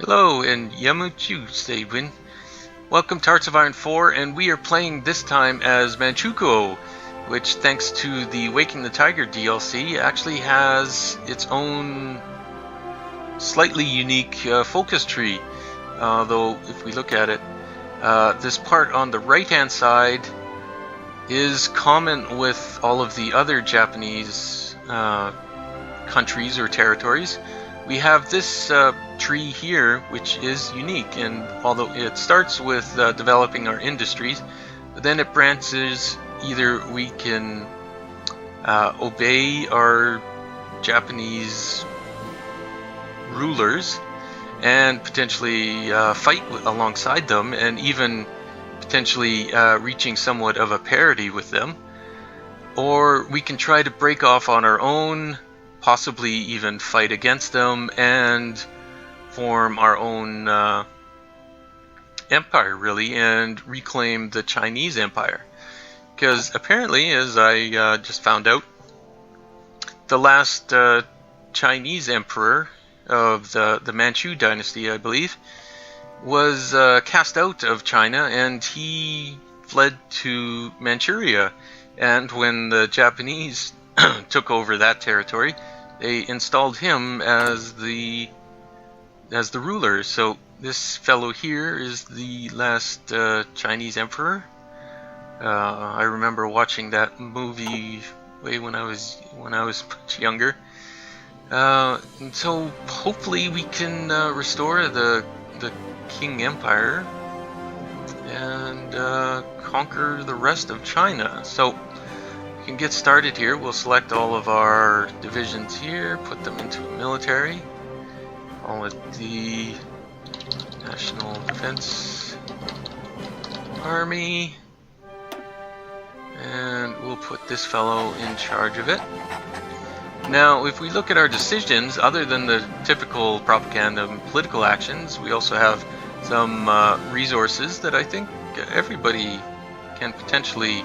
Hello and Yamuchu Sabin. Welcome to Hearts of Iron 4, and we are playing this time as Manchukuo, which thanks to the Waking the Tiger DLC actually has its own slightly unique focus tree. Though if we look at it, this part on the right hand side is common with all of the other Japanese countries or territories. We have this tree here, which is unique, and although it starts with developing our industries, but then it branches. Either we can obey our Japanese rulers and potentially fight alongside them, and even potentially reaching somewhat of a parity with them, or we can try to break off on our own, possibly even fight against them and form our own empire, really, and reclaim the Chinese empire. Because apparently, as I just found out, the last Chinese emperor of the Manchu dynasty, I believe, was cast out of China, and he fled to Manchuria. And when the Japanese took over that territory, they installed him as the ruler. So this fellow here is the last Chinese emperor. I remember watching that movie way when I was much younger. And so hopefully we can restore the Qing Empire and conquer the rest of China. So we can get started here. We'll select all of our divisions here, put them into a military, call it the National Defense Army, and we'll put this fellow in charge of it. Now, if we look at our decisions, other than the typical propaganda and political actions, we also have some resources that I think everybody can potentially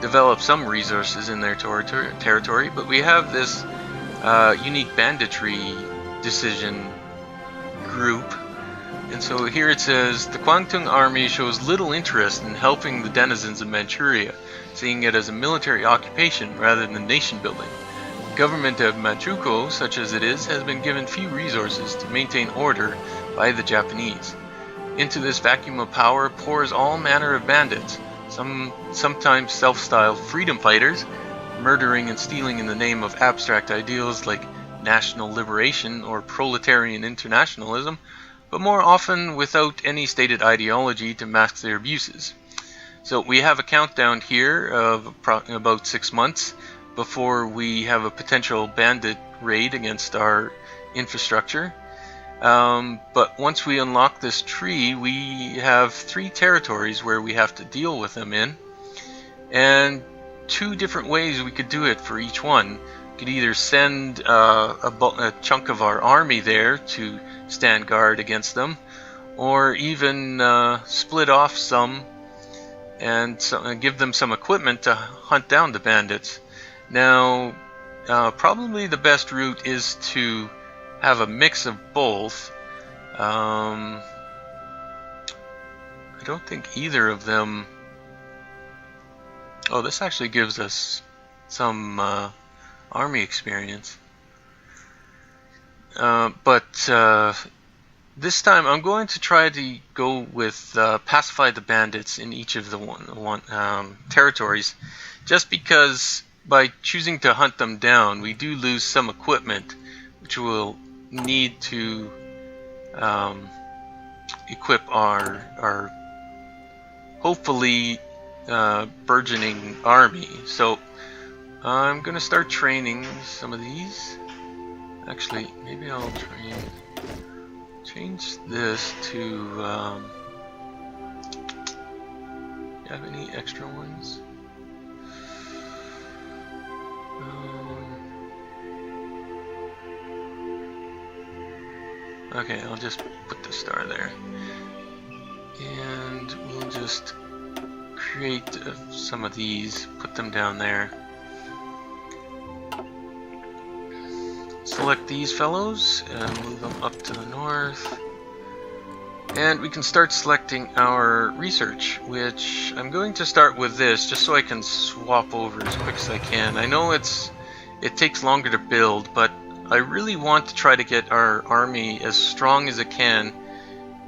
develop some resources in their territory, but we have this unique banditry decision group. And so here it says, the Kwangtung army shows little interest in helping the denizens of Manchuria, seeing it as a military occupation rather than nation building. The government of Manchukuo, such as it is, has been given few resources to maintain order by the Japanese. Into this vacuum of power pours all manner of bandits, sometimes self-styled freedom fighters, murdering and stealing in the name of abstract ideals like national liberation or proletarian internationalism, but more often without any stated ideology to mask their abuses. So we have a countdown here of about 6 months before we have a potential bandit raid against our infrastructure. But once we unlock this tree, we have 3 territories where we have to deal with them in, and 2 different ways we could do it for each one. We could either send a chunk of our army there to stand guard against them, or even split off some and give them some equipment to hunt down the bandits. Now, probably the best route is to have a mix of both. I don't think either of them... Oh, this actually gives us some army experience. But this time I'm going to try to go with pacify the bandits in each of the territories, just because by choosing to hunt them down, we do lose some equipment, which will need to equip our hopefully burgeoning army. So I'm gonna start training some of these. Actually, maybe I'll change this to you have any extra ones? Okay, I'll just put the star there, and we'll just create some of these, put them down there. Select these fellows and move them up to the north. And we can start selecting our research, which I'm going to start with this just so I can swap over as quick as I can. I know it takes longer to build, but I really want to try to get our army as strong as it can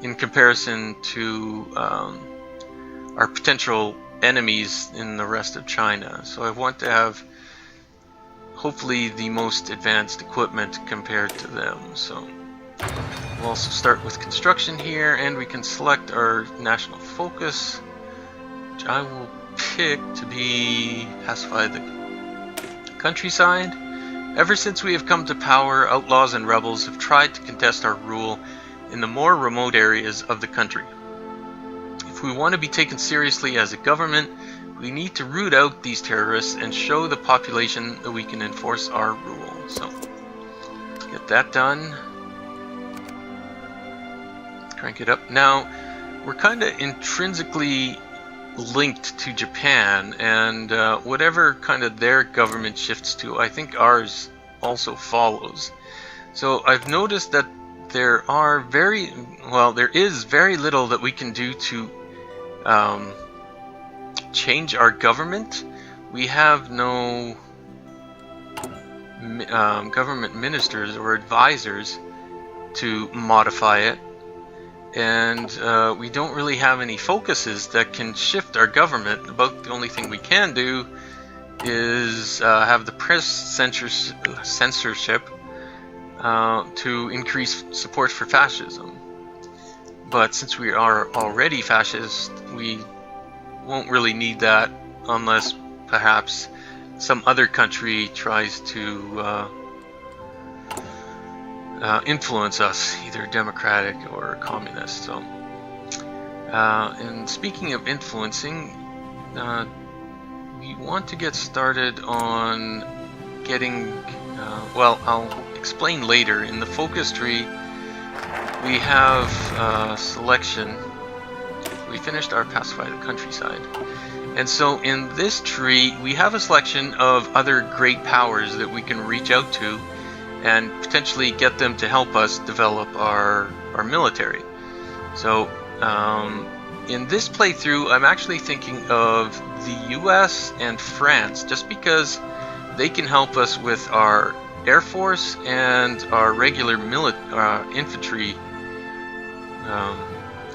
in comparison to our potential enemies in the rest of China. So I want to have hopefully the most advanced equipment compared to them. So we'll also start with construction here, and we can select our national focus, which I will pick to be pacify the countryside. Ever since we have come to power, outlaws and rebels have tried to contest our rule in the more remote areas of the country. If we want to be taken seriously as a government, we need to root out these terrorists and show the population that we can enforce our rule. So, get that done. Crank it up. Now, we're kind of intrinsically linked to Japan, and whatever kind of their government shifts to, I think ours also follows. So I've noticed that there is very little that we can do to change our government. We have no government ministers or advisors to modify it, and we don't really have any focuses that can shift our government. About the only thing we can do is have the press censorship to increase support for fascism. But since we are already fascist, we won't really need that unless perhaps some other country tries to influence us, either democratic or communist. So, and speaking of influencing, we want to get started on getting, well, I'll explain later. In the focus tree, we have selection. We finished our pacify the countryside. And so in this tree, we have a selection of other great powers that we can reach out to and potentially get them to help us develop our military. So in this playthrough, I'm actually thinking of the US and France, just because they can help us with our Air Force and our regular infantry.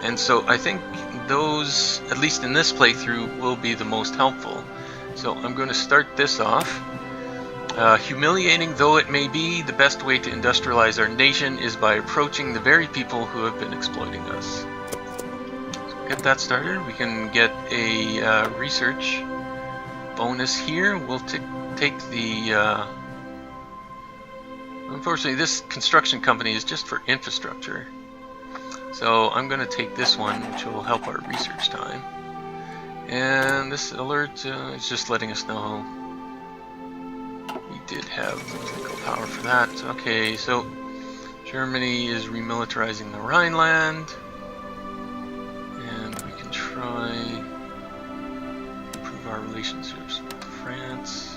And so I think those, at least in this playthrough, will be the most helpful. So I'm going to start this off. Humiliating though it may be, the best way to industrialize our nation is by approaching the very people who have been exploiting us. So get that started. We can get a research bonus here. We'll take the... unfortunately, this construction company is just for infrastructure. So I'm going to take this one, which will help our research time. And this alert is just letting us know we did have political power for that. Okay, so Germany is remilitarizing the Rhineland. And we can try improve our relationships with France.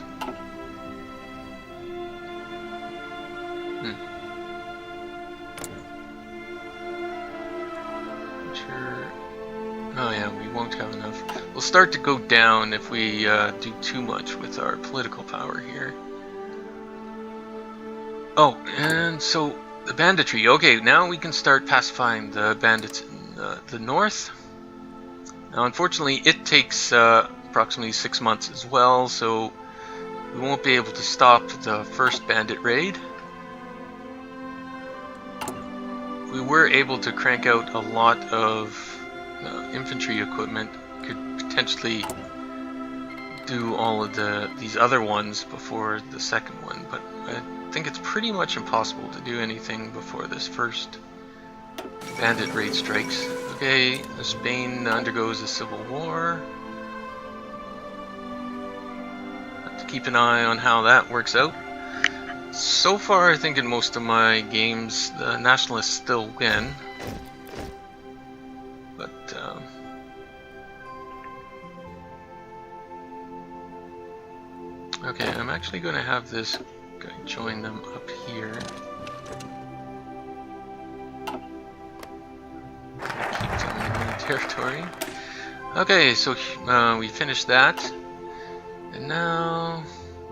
Oh yeah, we won't have enough. We'll start to go down if we do too much with our political power here. Oh, and so the banditry. Okay, now we can start pacifying the bandits in the north. Now, unfortunately, it takes approximately 6 months as well, so we won't be able to stop the first bandit raid. We were able to crank out a lot of infantry equipment. Could potentially do all of these other ones before the second one, but I think it's pretty much impossible to do anything before this first bandit raid strikes. Okay, Spain undergoes a civil war. Have to keep an eye on how that works out. So far, I think in most of my games, the nationalists still win. But, okay, I'm actually going to have this guy join them up here. territory. Okay, so we finished that. And now...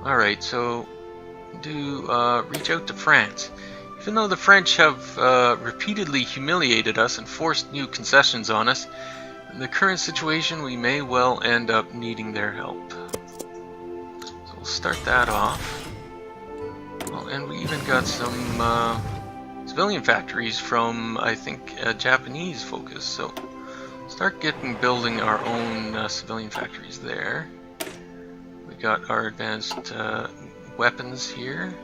Alright, so reach out to France. Even though the French have repeatedly humiliated us and forced new concessions on us, in the current situation we may well end up needing their help. So we'll start that off. Oh, and we even got some civilian factories from, I think, a Japanese focus. So start building our own civilian factories there. We got our advanced weapons here.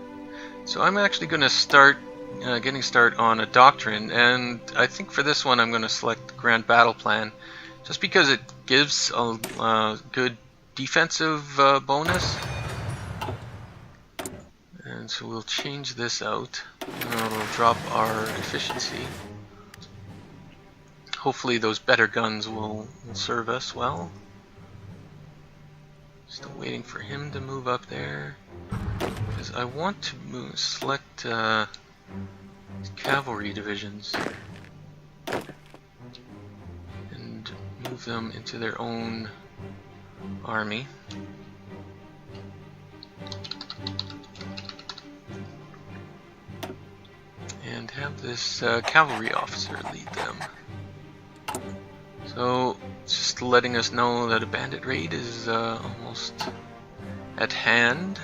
So I'm actually going to start getting started on a doctrine, and I think for this one I'm going to select the Grand Battle Plan, just because it gives a good defensive bonus. And so we'll change this out. It'll drop our efficiency. Hopefully those better guns will serve us well. Still waiting for him to move up there, because I want to select cavalry divisions and move them into their own army. And have this cavalry officer lead them. So, just letting us know that a bandit raid is almost at hand.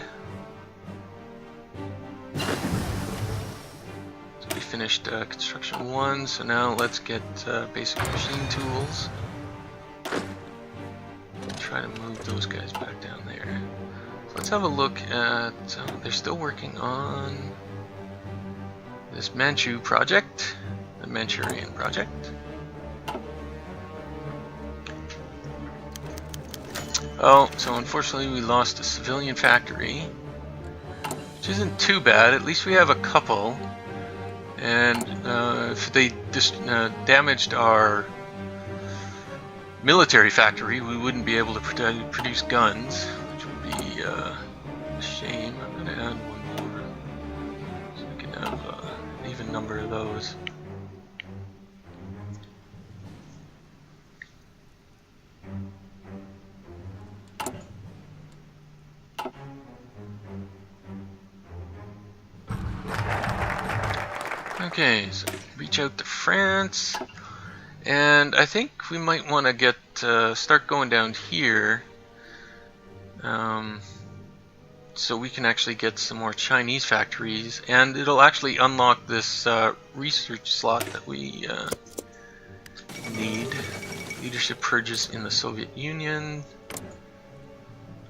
So we finished construction 1, so now let's get basic machine tools. Try to move those guys back down there. So let's have a look at, they're still working on this Manchu project, the Manchurian project. Oh, so unfortunately we lost a civilian factory, which isn't too bad. At least we have a couple. And if they damaged our military factory, we wouldn't be able to produce guns, which would be a shame. I'm going to add one more, so we can have an even number of those. Okay, so reach out to France, and I think we might want to get start going down here, so we can actually get some more Chinese factories, and it'll actually unlock this research slot that we need. Leadership purges in the Soviet Union.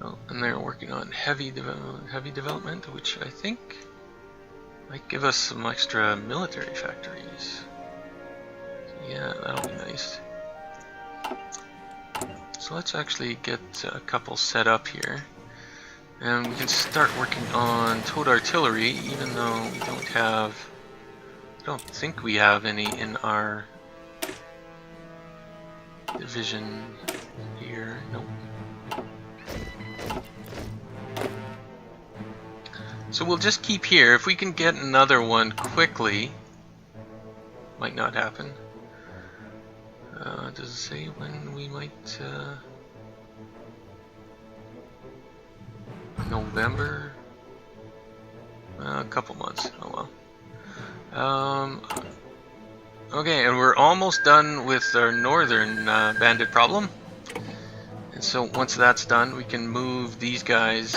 Oh, and they're working on heavy development, which I think might give us some extra military factories. So yeah, that'll be nice. So let's actually get a couple set up here. And we can start working on towed artillery, even though we don't have... I don't think we have any in our division here. Nope. So we'll just keep here. If we can get another one quickly, might not happen. Does it say when we might? November? A couple months. Oh well. Okay, and we're almost done with our northern bandit problem. And so once that's done, we can move these guys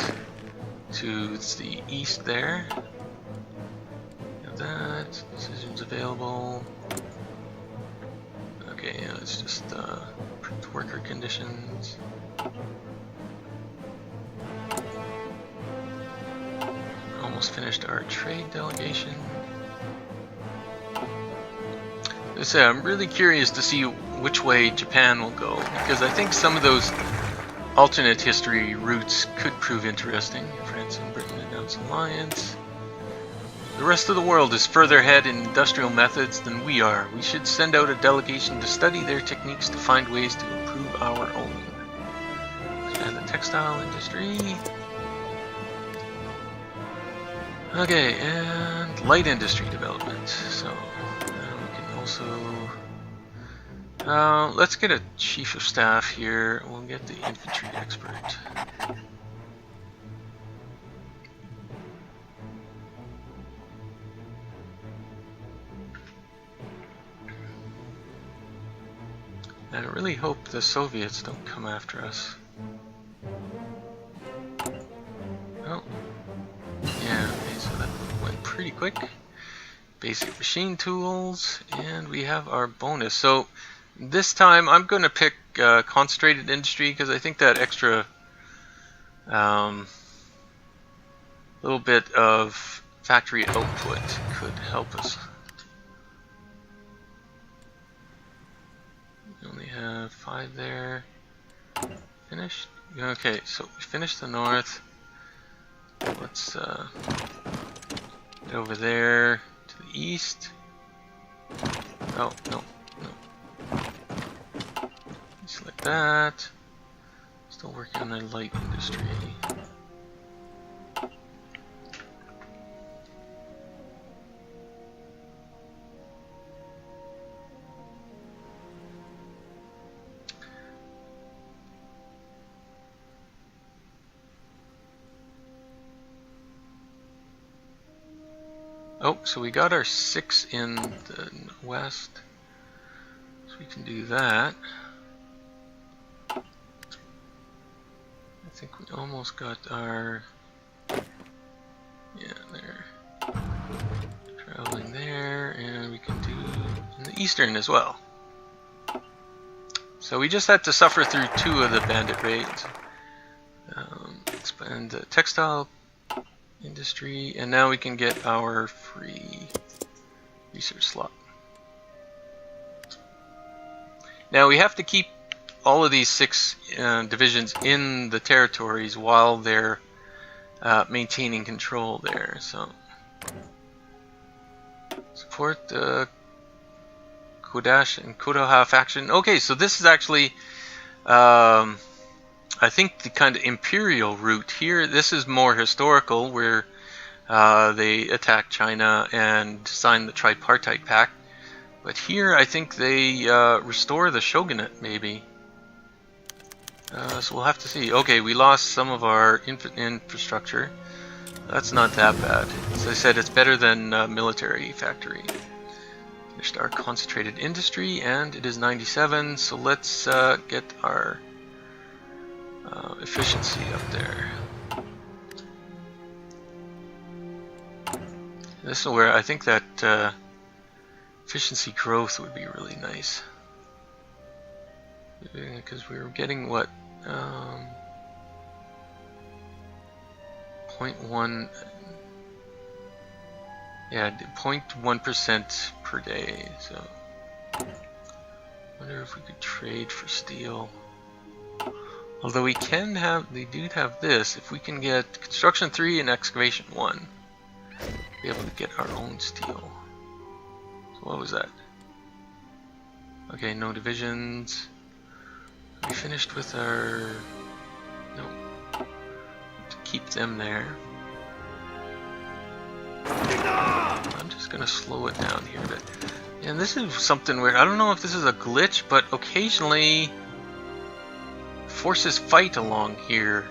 to the east there. Got that. Decisions available. Okay, yeah, it's just worker conditions. Almost finished our trade delegation. As I say, I'm really curious to see which way Japan will go, because I think some of those alternate history routes could prove interesting. France and Britain announce alliance. The rest of the world is further ahead in industrial methods than we are. We should send out a delegation to study their techniques to find ways to improve our own. Expand the textile industry. Okay, and light industry development. So now we can also Let's get a chief of staff here. We'll get the infantry expert. I really hope the Soviets don't come after us. Oh, yeah, okay, so that went pretty quick. Basic machine tools, and we have our bonus. So this time I'm going to pick concentrated industry because I think that extra little bit of factory output could help us. We only have 5 there. Finished? Okay, so we finished the north. Let's get over there to the east. Oh, no, no. Just like that. Still working on the light industry. Oh, so we got our 6 in the west. So we can do that. I think we almost got our... Yeah, there. Traveling there, and we can do in the eastern as well. So we just had to suffer through 2 of the bandit raids. Expand the textile industry, and now we can get our free research slot. Now we have to keep all of these 6 divisions in the territories while they're maintaining control there. So support the Kodash and Kodoha faction. Okay, so this is actually I think the kind of imperial route here. This is more historical, where they attacked China and signed the tripartite pact. But here, I think they restore the shogunate, maybe. So we'll have to see. Okay, we lost some of our infrastructure. That's not that bad. As I said, it's better than military factory. Finished our concentrated industry, and it is 97. So let's get our efficiency up there. This is where I think that efficiency growth would be really nice, because we were getting what 0.1, yeah, 0.1% per day. So I wonder if we could trade for steel. Although we can have, they do have this. If we can get construction 3 and excavation 1, be able to get our own steel. So what was that? Okay, no divisions. We finished with our... No. To keep them there. I'm just gonna slow it down here a bit. And this is something where I don't know if this is a glitch, but occasionally forces fight along here.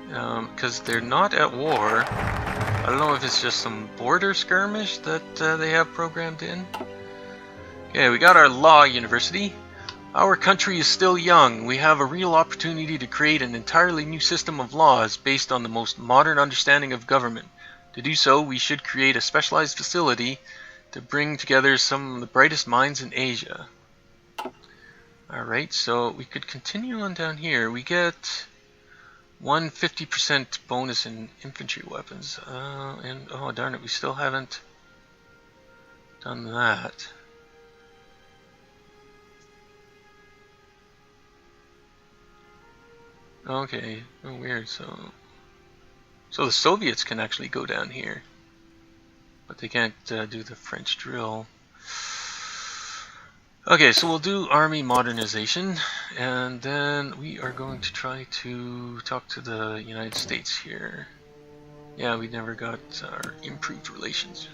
Because they're not at war. I don't know if it's just some border skirmish that they have programmed in. Okay, we got our law university. Our country is still young. We have a real opportunity to create an entirely new system of laws based on the most modern understanding of government. To do so, we should create a specialized facility to bring together some of the brightest minds in Asia. Alright, so we could continue on down here. We get 150% bonus in infantry weapons. And oh darn it, we still haven't done that. Okay, oh, weird. So the Soviets can actually go down here, but they can't do the French drill. Okay, so we'll do army modernization, and then we are going to try to talk to the United States here. Yeah, we never got our improved relations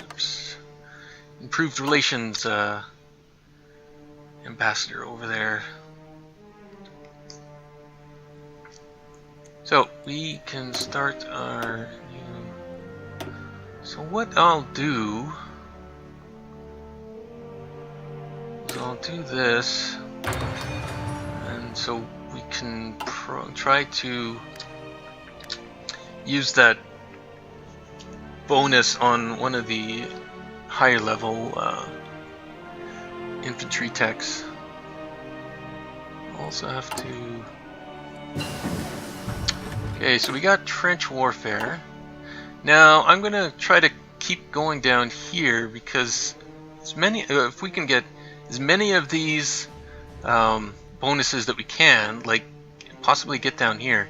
ambassador over there. So we can start our new. So what I'll do is I'll do this, and so we can try to use that bonus on one of the higher level infantry techs. Also have to. Okay, so we got trench warfare. Now I'm gonna try to keep going down here because as many, if we can get as many of these bonuses that we can, like possibly get down here,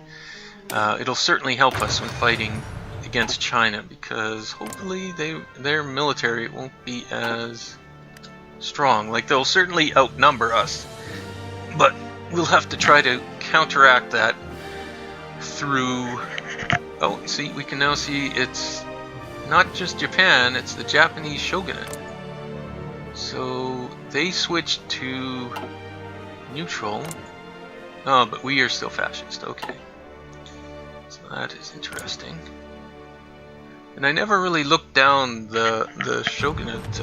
it'll certainly help us when fighting against China, because hopefully their military won't be as strong. Like, they'll certainly outnumber us, but we'll have to try to counteract that through. Oh, see, we can now see it's not just Japan, it's the Japanese shogunate. So they switched to neutral. Oh, but we are still fascist. Okay, so that is interesting. And I never really looked down the shogunate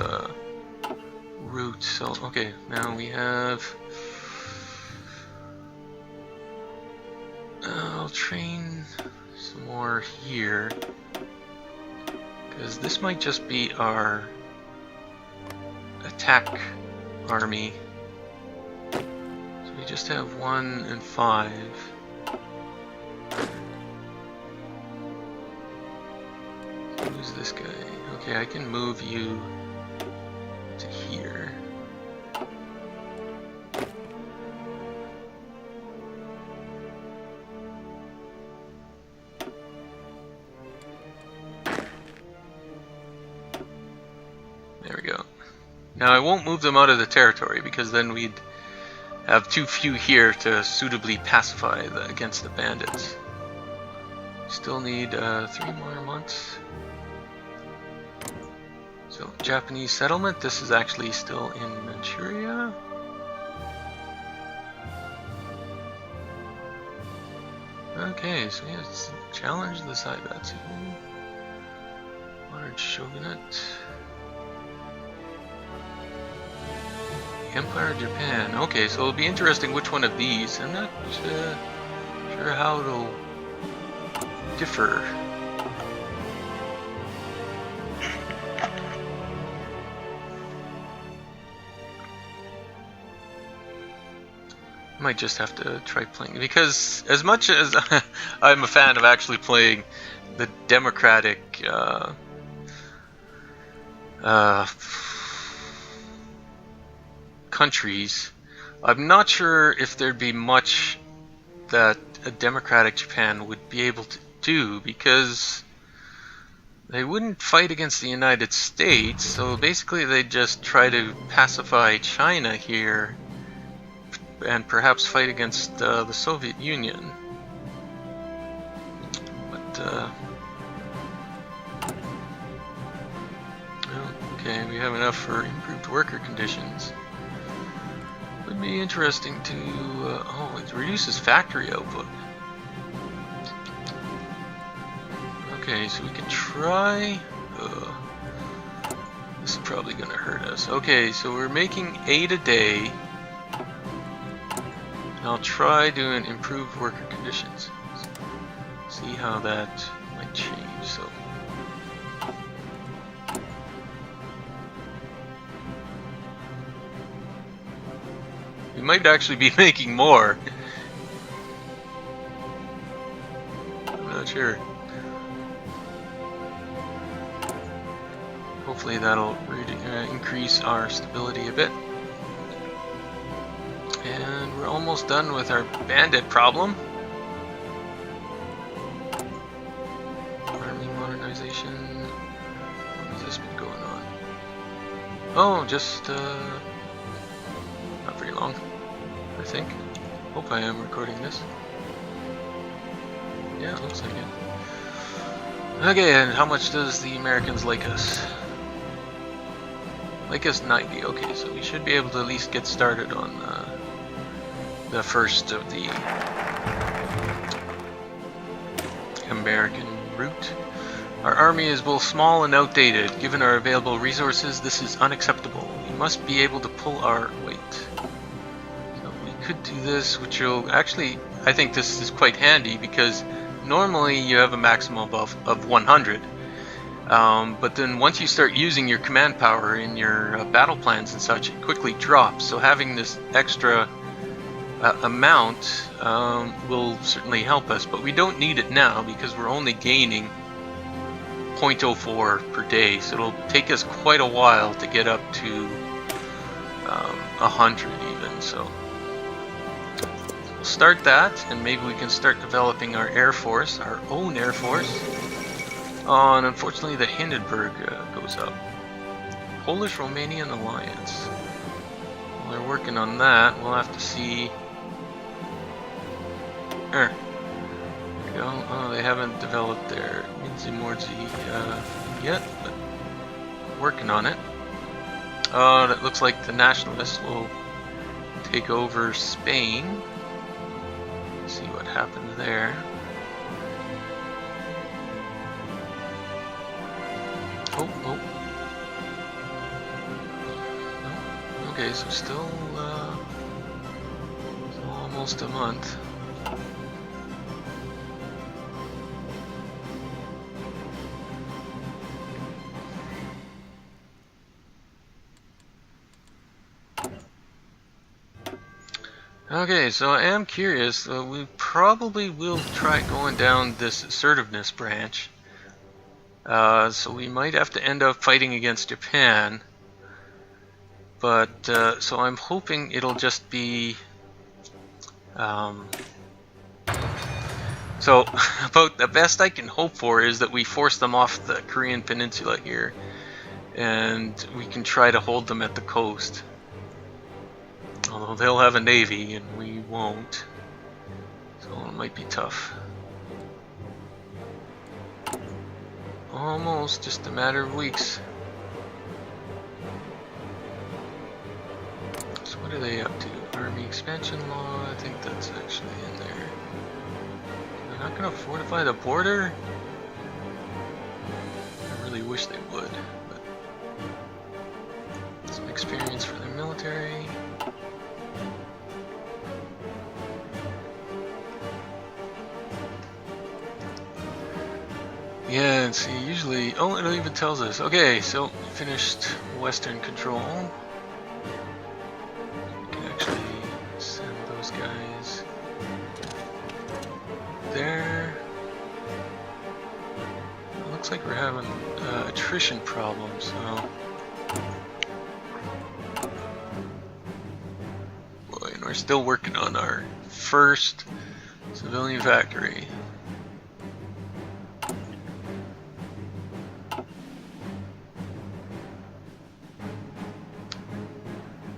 route. So okay, now we have. I'll train some more here, because this might just be our attack army. So we just have 1 and 5. Who's this guy? Okay, I can move you to here. There we go. Now I won't move them out of the territory because then we'd have too few here to suitably pacify against the bandits. Still need 3 more months. So Japanese settlement, this is actually still in Manchuria. Okay, so yes, challenge the Saibatsu. Large shogunate. Empire of Japan. Okay, so it'll be interesting which one of these. I'm not sure how it'll differ. Might just have to try playing, because as much as I'm a fan of actually playing the democratic countries, I'm not sure if there'd be much that a democratic Japan would be able to do, because they wouldn't fight against the United States, so basically they'd just try to pacify China here and perhaps fight against the Soviet Union. But well, okay, we have enough for improved worker conditions. Would be interesting to oh, it reduces factory output. Okay, so we can try. This is probably gonna hurt us. Okay, so we're making 8 a day. I'll try doing improved worker conditions. See how that might change. So we might actually be making more. I'm not sure. Hopefully that'll increase our stability a bit. And we're almost done with our bandit problem. Army modernization. What has this been going on? Oh, just not very long, I think. Hope I am recording this. Yeah, it looks like it. Okay, and how much does the Americans like us? Like us 90. Okay, so we should be able to at least get started on the first of the American route. Our army is both small and outdated. Given our available resources, this is unacceptable. We must be able to pull our weight. So we could do this, which will actually, I think this is quite handy because normally you have a maximum of 100. But then once you start using your command power in your battle plans and such, it quickly drops. So having this extra amount will certainly help us, but we don't need it now because we're only gaining 0.04 per day, so it'll take us quite a while to get up to 100 even. So we'll start that, and maybe we can start developing our air force, our own air force. Oh, and unfortunately the Hindenburg goes up. Polish-Romanian alliance. Well, they're working on that. We'll have to see. There we go. Oh, they haven't developed their Minzi-Morzi yet, but working on it. Oh, and it looks like the nationalists will take over Spain. Let's see what happens there. Oh. Okay, so still almost a month. Okay, so I am curious. We probably will try going down this assertiveness branch. So we might have to end up fighting against Japan. But, so I'm hoping it'll just be... So, about the best I can hope for is that we force them off the Korean peninsula here. And we can try to hold them at the coast. Although they'll have a navy and we won't. So it might be tough. Almost, just a matter of weeks. So what are they up to? Army expansion law, I think that's actually in there. They're not going to fortify the border? I really wish they would, but some experience for their military. Yeah, and see, usually, oh, it even tells us. Okay, so finished Western control. We can actually send those guys there. It looks like we're having attrition problems, so. Boy, and we're still working on our first civilian factory.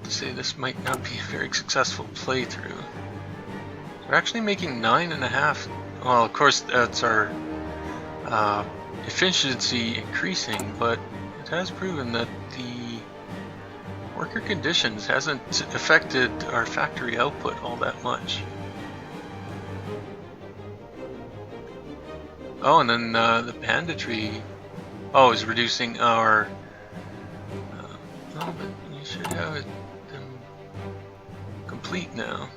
Say this might not be a very successful playthrough. We're actually making 9.5. Well, of course that's our efficiency increasing, but it has proven that the worker conditions hasn't affected our factory output all that much. Oh, and then the banditry, is reducing our. Oh, but you should have it. Complete now.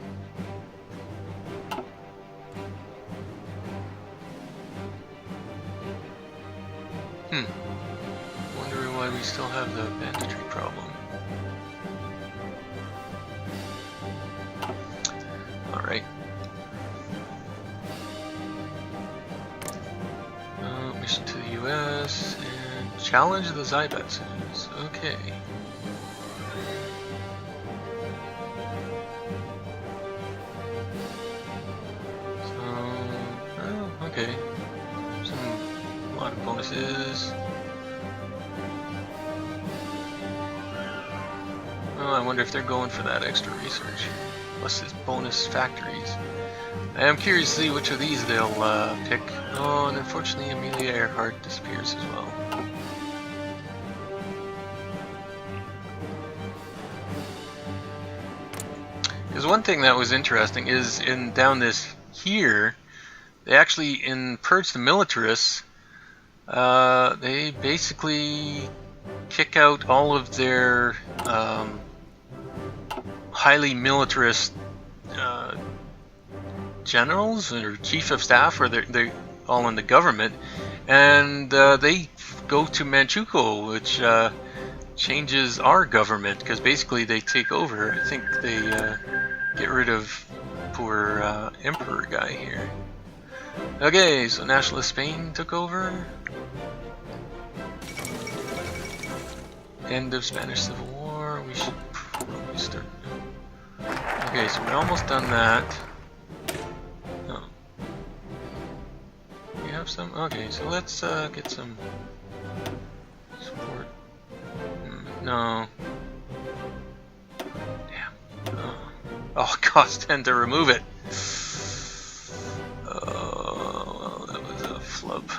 Wondering why we still have the banditry problem. Alright. Mission to the US and challenge the Zaibatsus. Okay. Okay, a lot of bonuses. Oh, I wonder if they're going for that extra research. Plus his bonus factories. I am curious to see which of these they'll pick. Oh, and unfortunately Amelia Earhart disappears as well. Because one thing that was interesting is down this here, they actually, in Purge the Militarists, they basically kick out all of their highly militarist generals or chief of staff, or they're all in the government, and they go to Manchukuo, which changes our government, because basically they take over. I think they get rid of poor emperor guy here. Okay, so nationalist Spain took over. End of Spanish Civil War. We should probably start. Okay, so we're almost done that. Oh. We have some? Okay, so let's get some support. No. Damn. Oh, it costs 10 to remove it. Oh, well, that was a flub.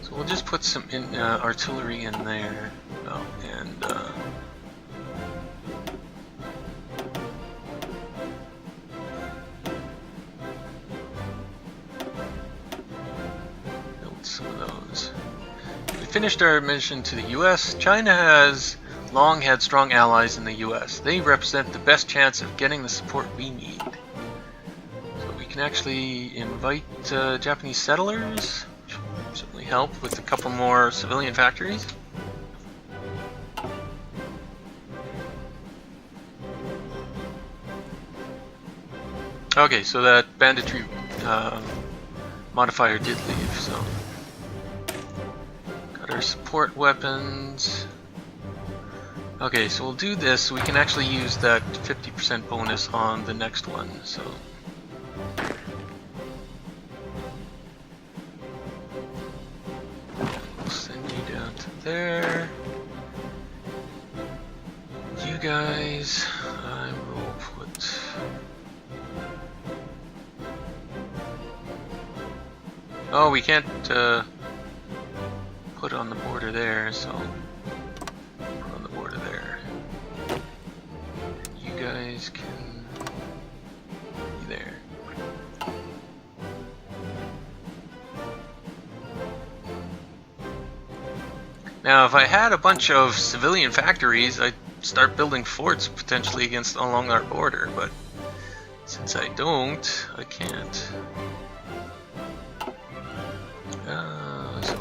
So we'll just put some artillery in there. Oh, and build some of those. We finished our mission to the US. China has long had strong allies in the US. They represent the best chance of getting the support we need. So we can actually invite Japanese settlers, which will certainly help with a couple more civilian factories. Okay, so that banditry modifier did leave, so got our support weapons. Okay, so we'll do this so we can actually use that 50% bonus on the next one. So we'll send you down to there. You guys, I will put. Oh, we can't put on the border there, so put on the border there. You guys can be there. Now, if I had a bunch of civilian factories, I'd start building forts potentially along our border, but since I don't, I can't. So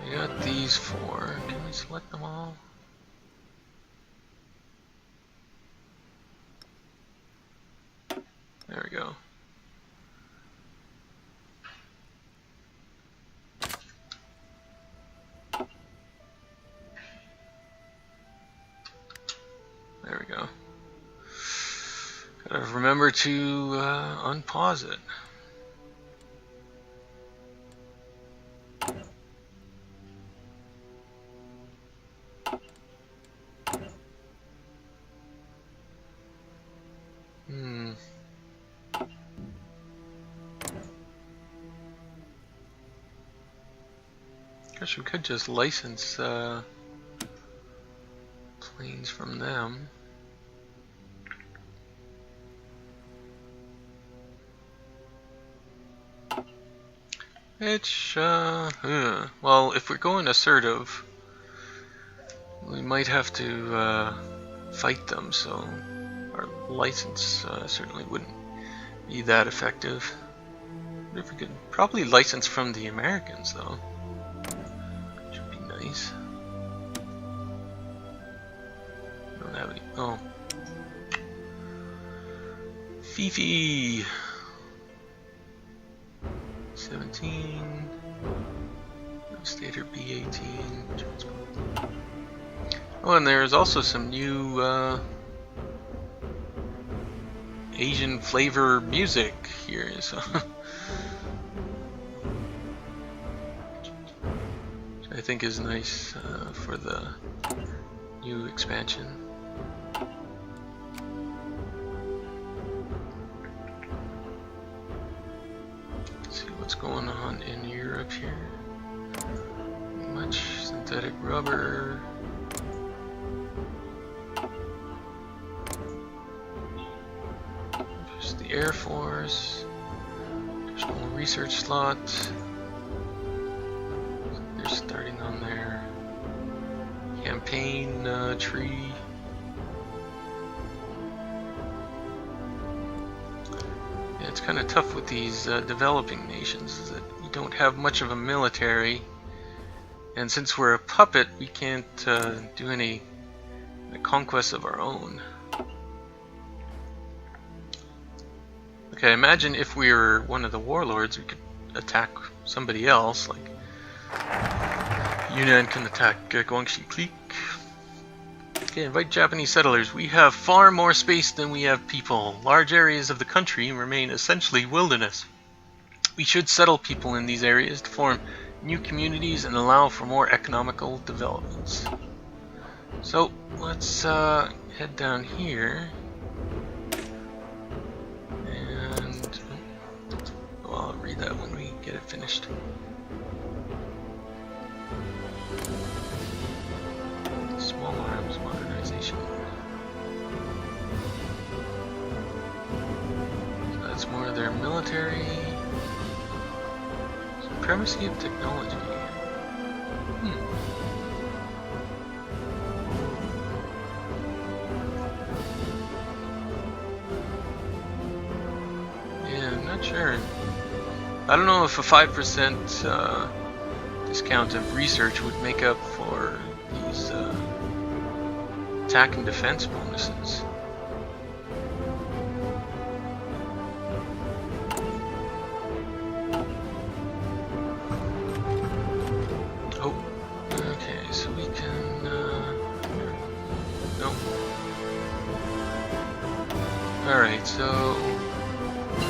you got these four. Can we select them all? There we go. There we go. Gotta remember to unpause it. Guess we could just license planes from them. Which, well, if we're going assertive, we might have to fight them, so our license certainly wouldn't be that effective. But if we could probably license from the Americans, though, should be nice. Don't have any. Oh, Fifi. 17, Devastator B18. Oh, and there's also some new Asian flavor music here, so which I think is nice for the new expansion. what's going on in Europe here. Much synthetic rubber. There's the Air Force. Additional research slot. They're starting on their campaign tree. Yeah, it's kind of tough with these developing nations, is that we don't have much of a military, and since we're a puppet, we can't do any conquests of our own. Okay, imagine if we were one of the warlords, we could attack somebody else, like Yunnan can attack Guangxi Clique. Okay, invite Japanese settlers. We have far more space than we have people. Large areas of the country remain essentially wilderness. We should settle people in these areas to form new communities and allow for more economical developments. So, let's head down here. And well, I'll read that when we get it finished. Small arms modernization. So that's more of their military. Supremacy of technology. Yeah, I'm not sure. I don't know if a 5% discount of research would make up for these attack and defense bonuses. Oh, okay, so we can, nope. Alright, so we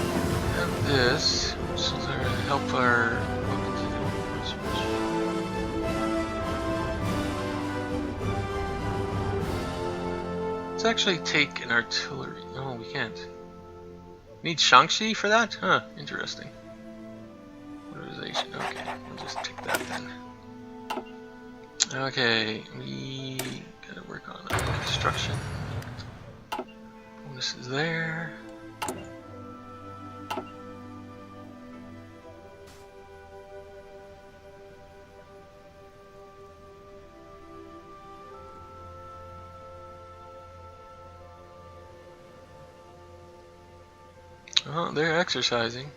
have this, which is to help our weapons and research. Let's actually take an artillery. No, we can't. Need Shaanxi for that? Huh, interesting. Motorization, okay, we'll just take that then. Okay, we gotta work on construction. Bonus is there. Oh, they're exercising.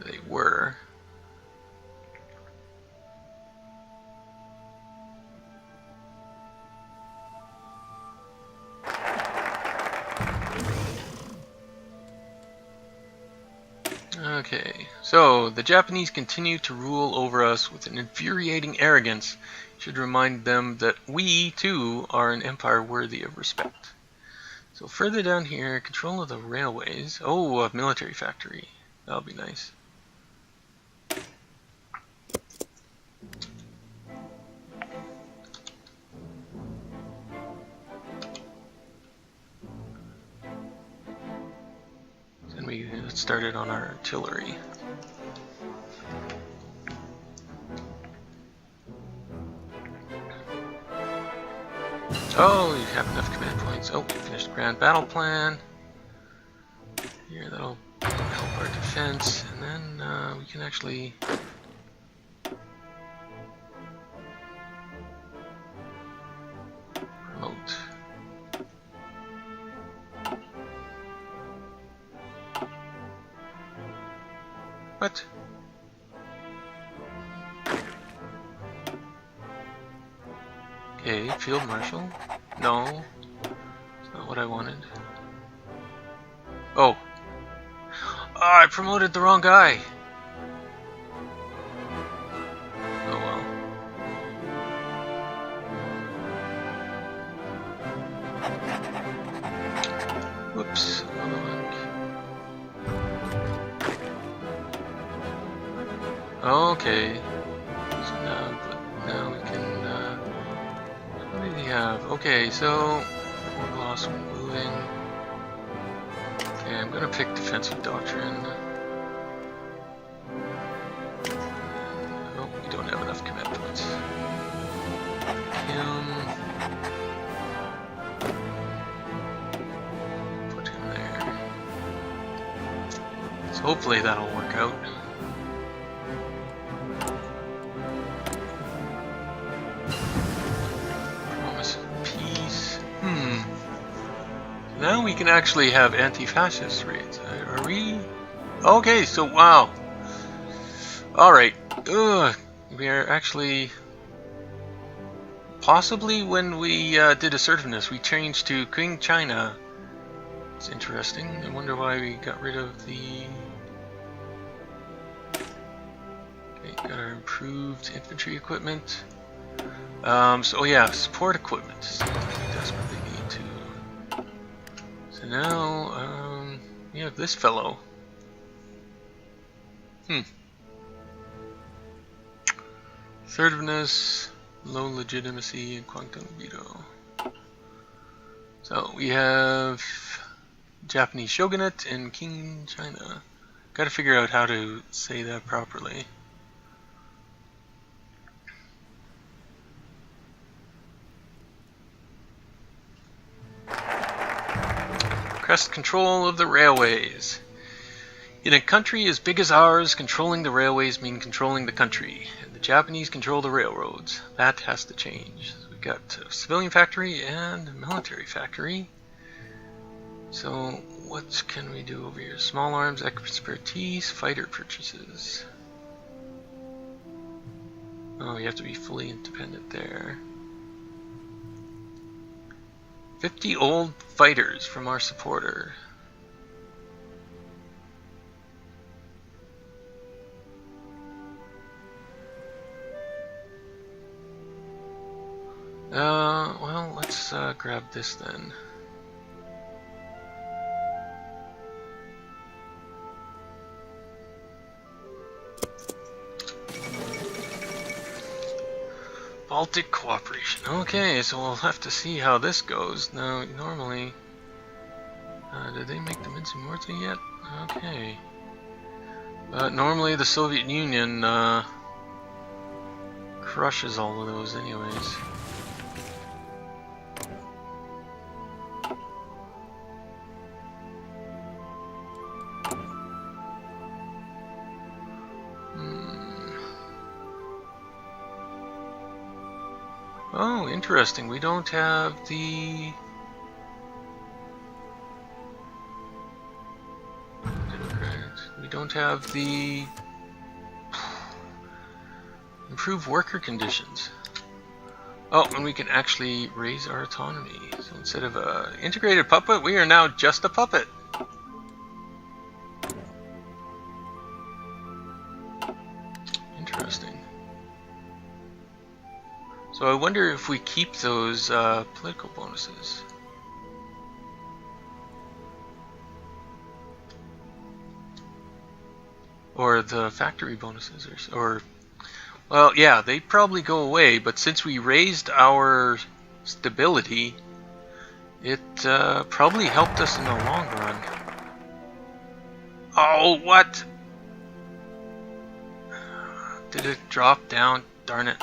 They were. Okay, so the Japanese continue to rule over us with an infuriating arrogance. Should remind them that we, too, are an empire worthy of respect. So further down here, control of the railways. Oh, a military factory. That'll be nice. Then we get started on our artillery. Oh, you have enough command points. Oh, finished the grand battle plan. Here, that'll help our defense, and then we can actually promote. What? Okay, field marshal. No, it's not what I wanted. Oh. Oh, I promoted the wrong guy. Oh well. Whoops. Another one. Okay. So now we can. What did he have? Okay, so we're lost when moving. Okay, I'm gonna pick defensive doctrine. So hopefully that'll work out. Promise of peace. Now we can actually have anti-fascist raids. Are we? Okay, so wow. Alright. We are actually... Possibly when we did assertiveness, we changed to King China. It's interesting. I wonder why we got rid of the... Okay, got our improved infantry equipment. So yeah, support equipment. So we desperately need to... So now, we have this fellow. Assertiveness, low legitimacy, and quantum veto. So we have Japanese shogunate and King China. Got to figure out how to say that properly. Crest control of the railways. In a country as big as ours, controlling the railways means controlling the country. And the Japanese control the railroads. That has to change. So we've got a civilian factory and a military factory. So what can we do over here? Small arms, expertise, fighter purchases. Oh, you have to be fully independent there. 50 old fighters from our supporter. Well, let's grab this then. Baltic cooperation. Okay, so we'll have to see how this goes. Now, normally... did they make the Mincy yet? Okay. Normally the Soviet Union crushes all of those anyways. Oh, interesting. We don't have the... We don't have the... improved worker conditions. Oh, and we can actually raise our autonomy. So instead of a integrated puppet, we are now just a puppet. Interesting. So I wonder if we keep those political bonuses. Or the factory bonuses, or well, yeah, they'd probably go away, but since we raised our stability, it probably helped us in the long run. Oh, what? Did it drop down? Darn it.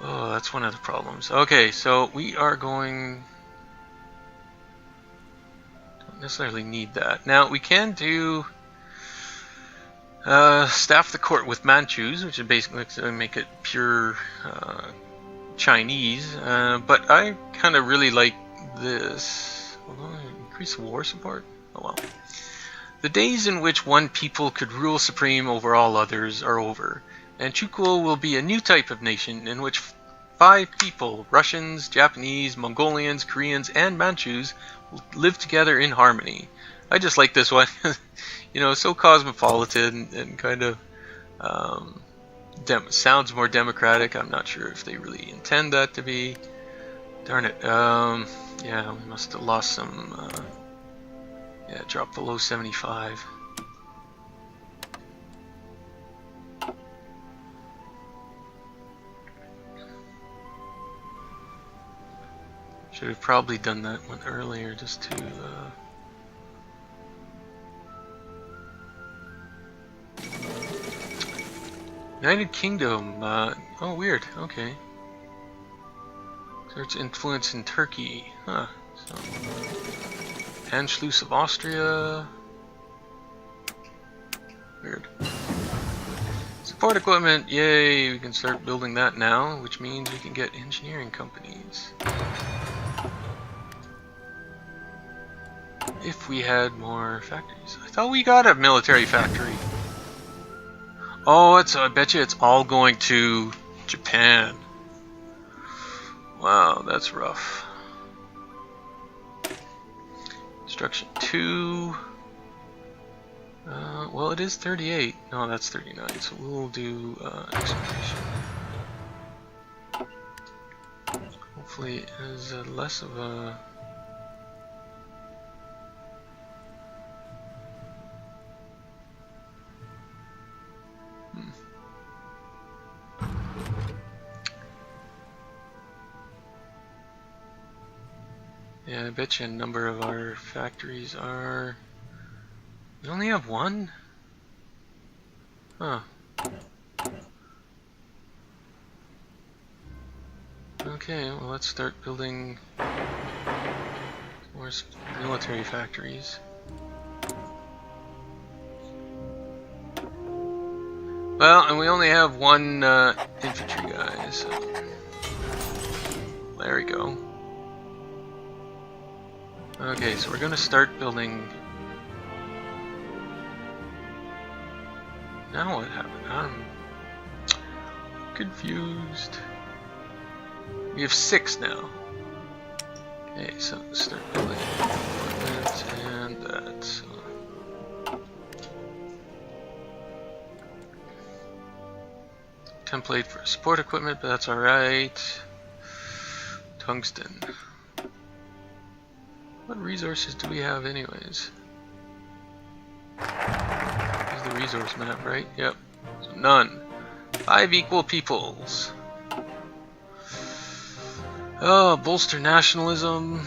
Oh, that's one of the problems. Okay, so we are going... Don't necessarily need that. Now, we can do... staff the court with Manchus, which is basically make it pure Chinese. But I kind of really like this. Increase war support? Oh well. The days in which one people could rule supreme over all others are over. Manchukuo will be a new type of nation in which 5 people, Russians, Japanese, Mongolians, Koreans, and Manchus, will live together in harmony. I just like this one. You know, so cosmopolitan and kind of sounds more democratic. I'm not sure if they really intend that to be. Darn it. Yeah, we must have lost some... yeah, it dropped below 75. Should have probably done that one earlier just to... United Kingdom. Oh, weird. Okay. Search influence in Turkey. Huh. So, Anschluss of Austria. Weird. Support equipment, yay! We can start building that now, which means we can get engineering companies. If we had more factories. I thought we got a military factory. Oh, I bet you it's all going to Japan. Wow, that's rough. Construction 2. Well, it is 38. No, that's 39. So we'll do exploration. Hopefully, it is less of a. Yeah, I bet you a number of our factories are. We only have one? Huh. Okay, well, let's start building more military factories. Well, and we only have one infantry guy, so there we go. Okay, so we're gonna start building. Now what happened? I'm confused. We have 6 now. Okay, so start building equipment and that. So. Template for support equipment, but that's alright. Tungsten. What resources do we have anyways? Here's the resource map, right? Yep. So none. 5 equal peoples. Oh, bolster nationalism.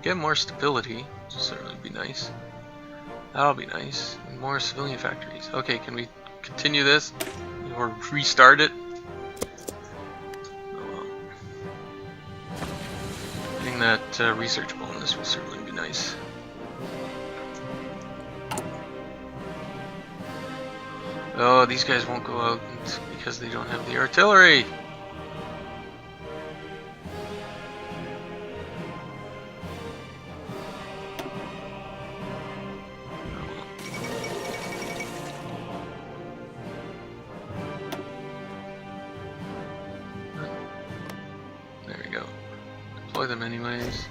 Get more stability, which will certainly be nice. That'll be nice. And more civilian factories. Okay, can we continue this? Or restart it? Getting that research bonus will certainly be nice. Oh, these guys won't go out because they don't have the artillery. There we go. Deploy them anyways.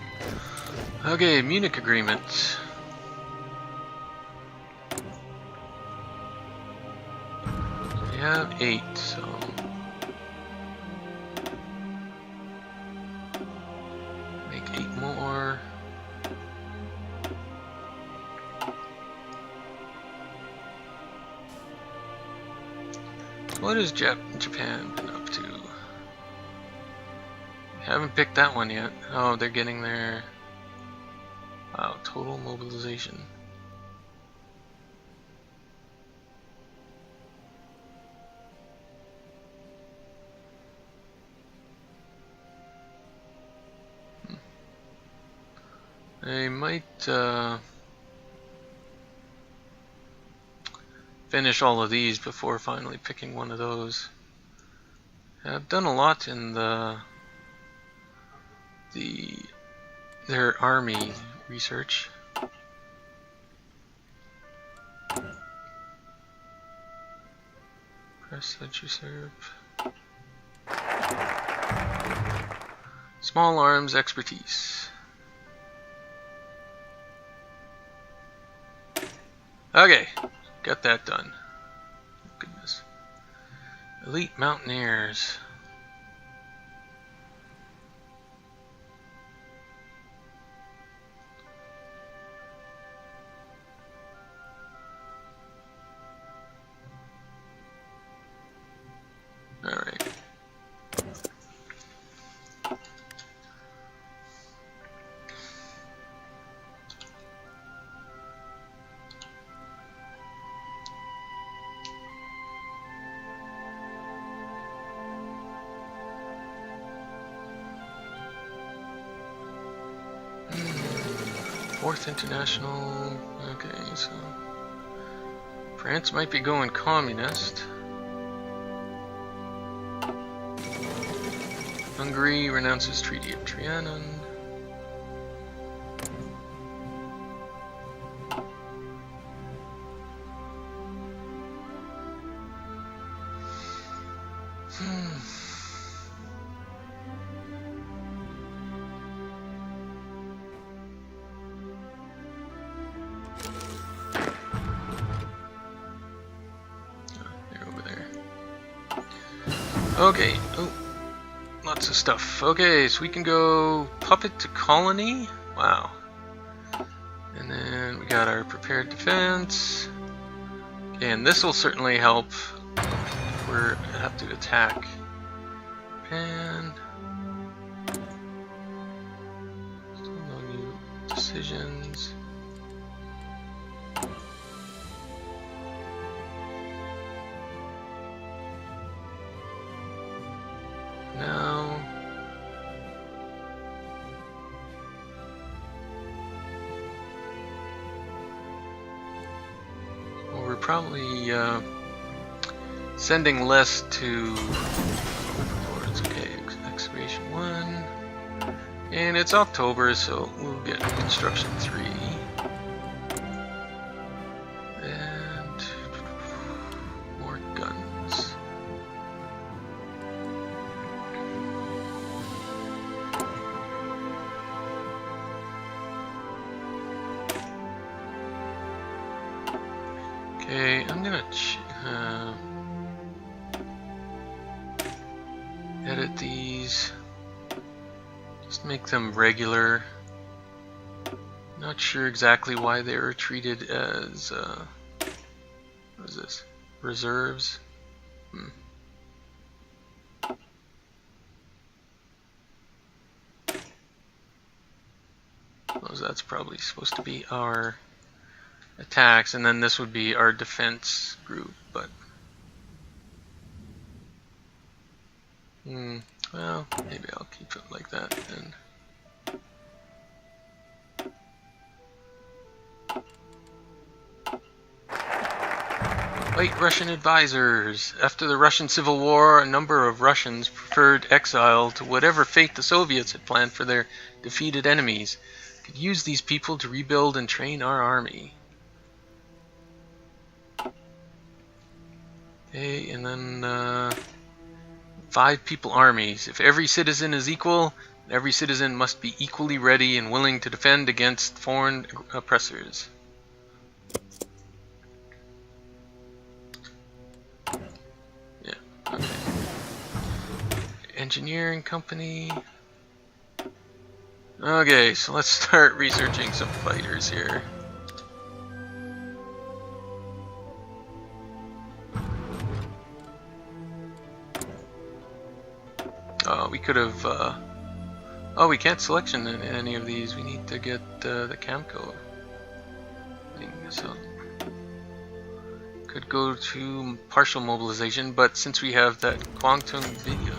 Okay, Munich Agreement. We have 8, so make 8 more. What has Japan been up to? Haven't picked that one yet. Oh, they're getting their total mobilization. I might finish all of these before finally picking one of those. I've done a lot in their army research. Press VentureServe. Small arms expertise. Okay, got that done. Goodness. Elite Mountaineers. Alright. Fourth International. Okay, so France might be going communist. Hungary renounces Treaty of Trianon. Okay, oh, lots of stuff. Okay, so we can go puppet to colony. Wow. And then we got our prepared defense. Okay, and this will certainly help if we have to attack Japan. Still no new decisions. Now, well, we're probably sending less to towards excavation 1, and it's October, so we'll get construction 3, and more guns. Okay, I'm gonna edit these, just make them regular. Not sure exactly why they were treated as, what is this, reserves? Well, that's probably supposed to be our attacks, and then this would be our defense group, but well, maybe I'll keep it like that then. White Russian advisors. After the Russian Civil War, a number of Russians preferred exile to whatever fate the Soviets had planned for their defeated enemies. Could use these people to rebuild and train our army. Okay, and then 5 people armies. If every citizen is equal, every citizen must be equally ready and willing to defend against foreign oppressors. Yeah, okay. Engineering company. Okay, so let's start researching some fighters here. We could have, oh, we can't selection in any of these. We need to get the Camco thing, so could go to partial mobilization, but since we have that Kwangtung veto,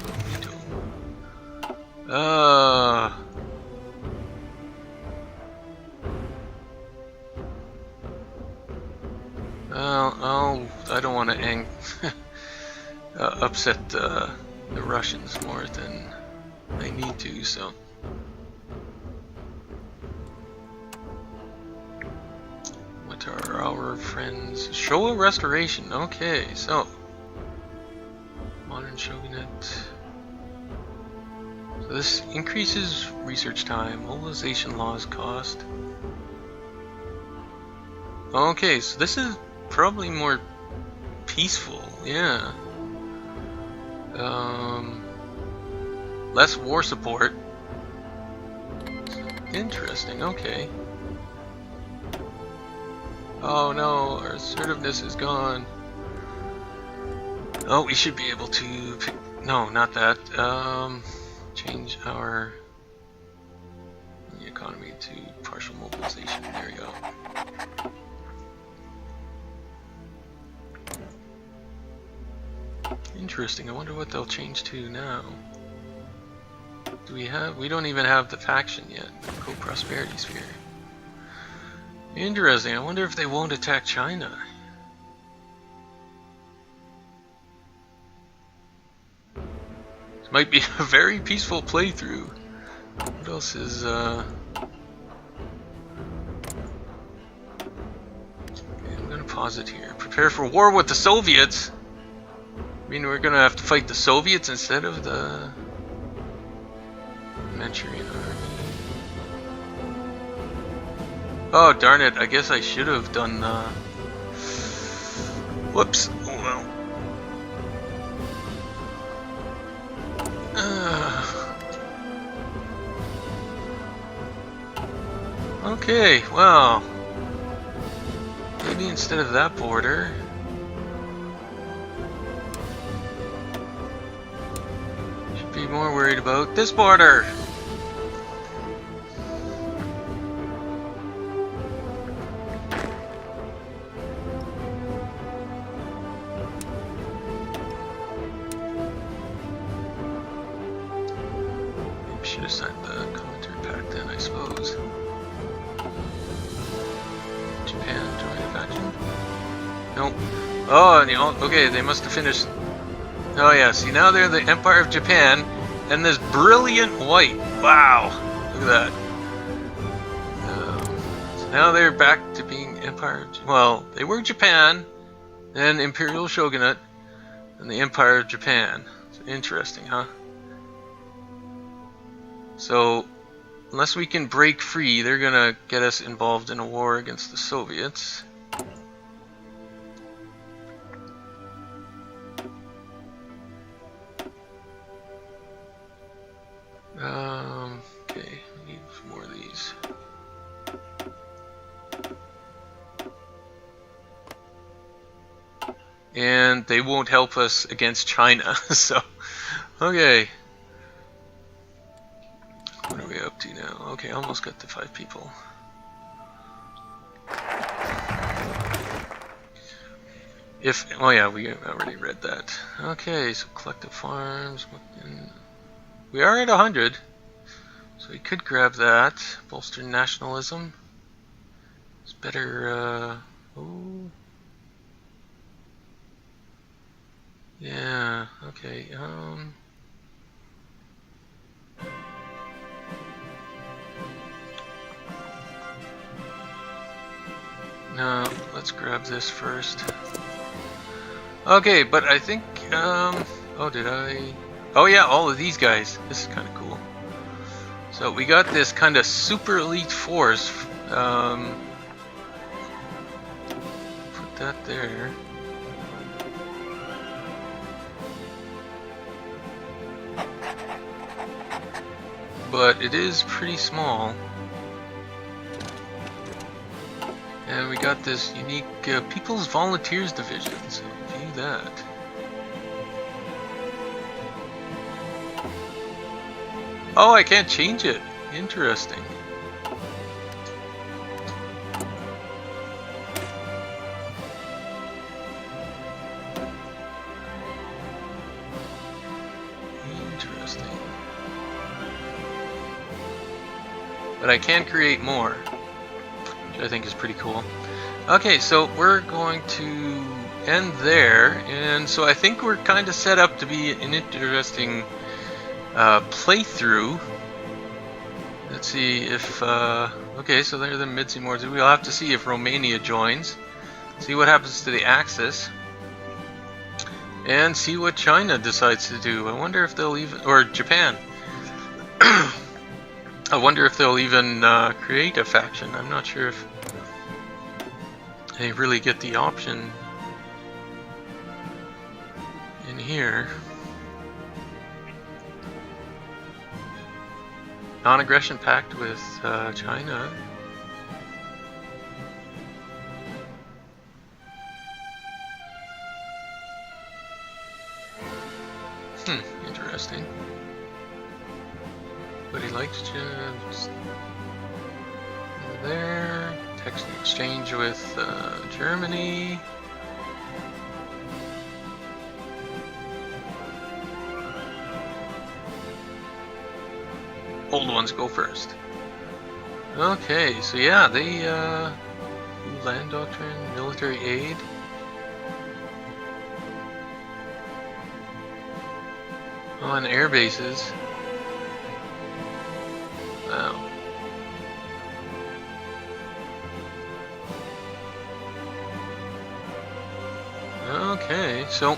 well, I don't want to upset the Russians more than they need to, so what are our friends? Showa Restoration. Okay, so modern shogunate. So this increases research time, mobilization laws cost. Okay, so this is probably more peaceful, yeah. Less war support. Interesting, okay. Oh no, our assertiveness is gone. Oh, we should be able to pick, no, not that. Change our economy to partial mobilization. There we go. Interesting. I wonder what they'll change to now. Do we have? We don't even have the faction yet. Co-prosperity sphere. Interesting. I wonder if they won't attack China. Might be a very peaceful playthrough. What else is okay, I'm gonna pause it here. Prepare for war with the Soviets. I mean, we're gonna have to fight the Soviets instead of the Manchurian army. Oh darn it! I guess I should have done. Whoops. Oh well. Okay, well, maybe instead of that border, should be more worried about this border. Maybe should have signed the commentary pact then, I suppose. Japan join the faction? Nope. Oh, okay, they must have finished. Oh yeah, see now they're the Empire of Japan, and this brilliant white. Wow, look at that. So now they're back to being Empire. Well, they were Japan, then Imperial Shogunate, and the Empire of Japan. So interesting, huh? So, unless we can break free, they're gonna get us involved in a war against the Soviets. Okay, we need some more of these. And they won't help us against China, so, okay. What are we up to now? Okay, almost got to 5 people. Oh yeah, we already read that. Okay, so collective farms. We are at 100, so we could grab that. Bolster nationalism. It's better, oh. Yeah, okay, no, let's grab this first. Okay, but I think, oh, did I? Oh yeah, all of these guys. This is kind of cool. So we got this kind of super elite force. Put that there. But it is pretty small. And we got this unique People's Volunteers Division, so view that. Oh, I can't change it. Interesting. Interesting. But I can create more, which I think is pretty cool. Okay, so we're going to end there, and so I think we're kind of set up to be an interesting playthrough. Let's see if okay, so they're the mid-Timors. We'll have to see if Romania joins, see what happens to the Axis, and see what China decides to do. I wonder if they'll even, or Japan. I wonder if they'll even create a faction. I'm not sure if they really get the option in here. Non-aggression pact with China. Interesting. But he likes to there. Text exchange with Germany. Old ones go first. Okay, so yeah, they land doctrine, military aid. on air bases. Wow. Okay, so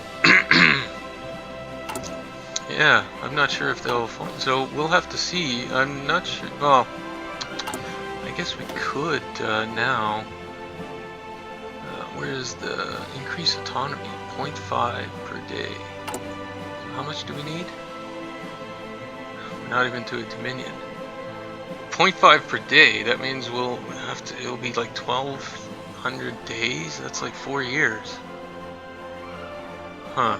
yeah, I'm not sure if they'll fall. So we'll have to see. I'm not sure. Well, I guess we could now. Where's the increase autonomy? 0.5 per day. So how much do we need? We're not even to a dominion. 0.5 per day. That means we'll have to. It'll be like 1,200 days. That's like 4 years. Huh.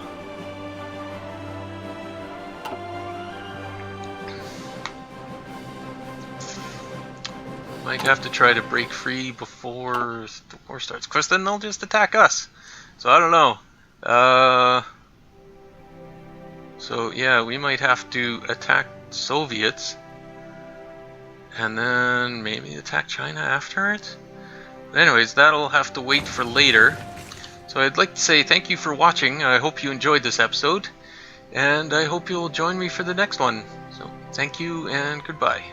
Might have to try to break free before the war starts, because then they'll just attack us. So I don't know. So yeah, we might have to attack Soviets, and then maybe attack China after it. Anyways, that'll have to wait for later. So I'd like to say thank you for watching. I hope you enjoyed this episode, and I hope you'll join me for the next one. So thank you and goodbye.